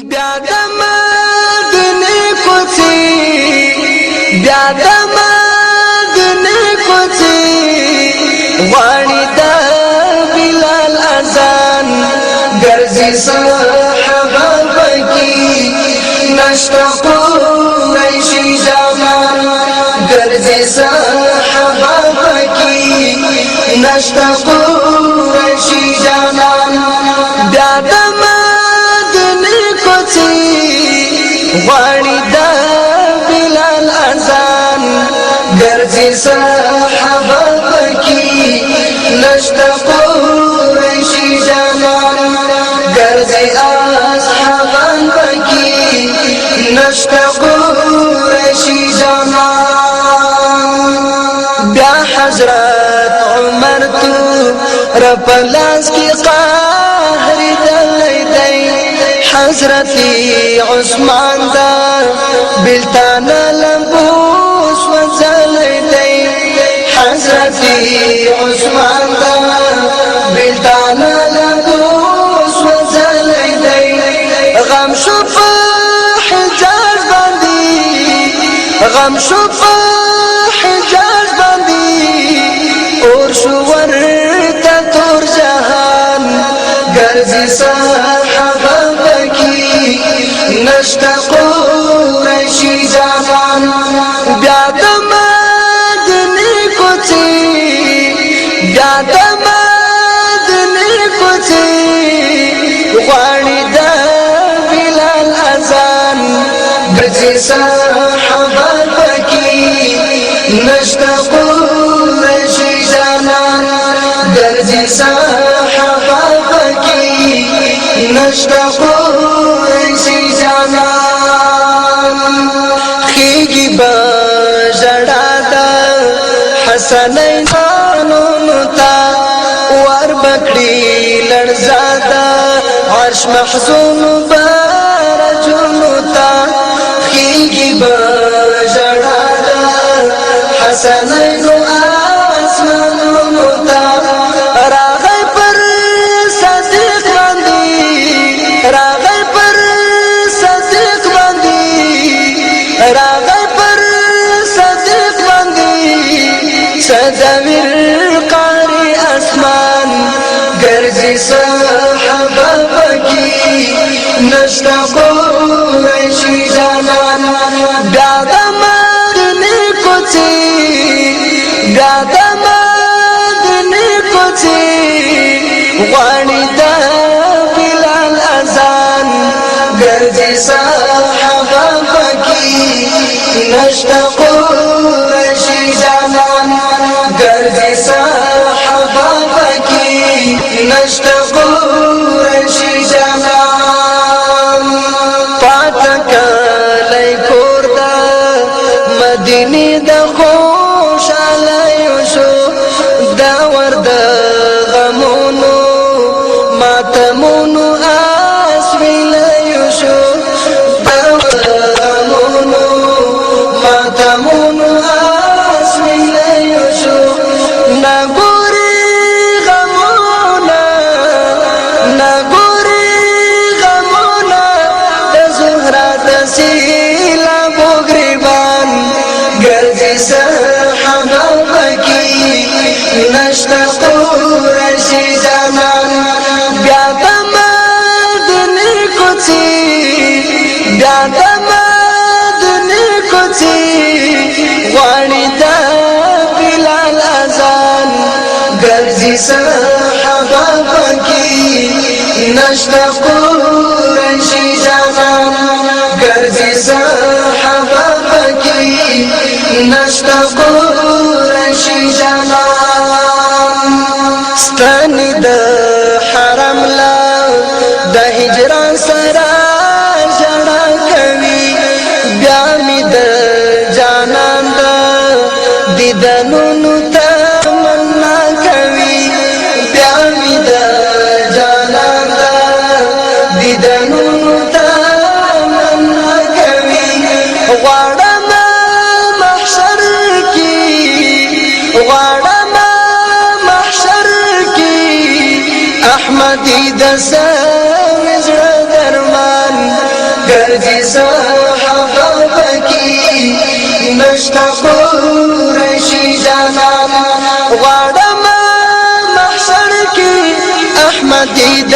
بیا د مدینه کوڅې بیا د مدینه کوڅې غواړي د بلال اذان ګرځي صحابه پکې نشته قریشي جامان ګرځي صحابه پکې نشته قریشي جامان بیا د غواړي د بلال اذان ګرځي صحابه پکې نشته قریشي جانان ګرځي اصحابان پکې نشته قریشي جانان بیا حضرت عمر تو رپلاس کی قهر دلی دی حضرت عثمان دا بلتان لمبوس وزلی دی حضرت عثمان دا بلتان لمبوس وزلی دی غم شو په حجاز باندې غم شو په حجاز باندې اور شو ورته تور جهان ګرځي صحابه نشته قریشي جانان بیا د مدینه کوڅې بیا د مدینه کوڅې غواړي د بلال اذان ګرځي صحابه پکې نشته قریشي جانان ګرځي صحابه پکې نشته قریشي خیگی با جڑا دا حسنین نونتا وار بکڑی لرزادا عرش محزون بارجونتا خیگی با جڑا دا حسنین آسمان نونتا راغی پر صدیق باندی راغی پر صدیق باندی راغی پر صدیق باندی صدویر قاری اسمان ګرځي صحابه پکې نشته قریشي جانان بیا د مدینه کوڅې بیا د مدینه کوڅې غواړي د بلال اذان ګرځي صحابه نشته قریشي جانان ګرځي صحابه پکې نشته قریشي جانان پاتکلای کور د مدینه د خوشاله شو دا ورد غمونو ماتمونو اسویل شو ماتمونو اسویل شو نګوري غمونه د زهرا د سیلا بوګریبان ګرځي صحابه پکې نشته قریشي جانان بیا د مدینه کوڅې بیا د غواړي د بلال اذان ګرځي صحابه پکې نشته قریشي جانان ګرځي صحابه پکې نشته قریشي جانان ستنې د حرم لا د هجران سره ژړا کوي بیا مې د جانان د دیدنونو تمنا کوي بیا مې د جانان د دیدنونو تمنا کوي غواړم محشر کې احمدی د سوي زړه درمان ګرځي صحابه پکې نشتا قریشي جانان غواړم محشر کې احمدي د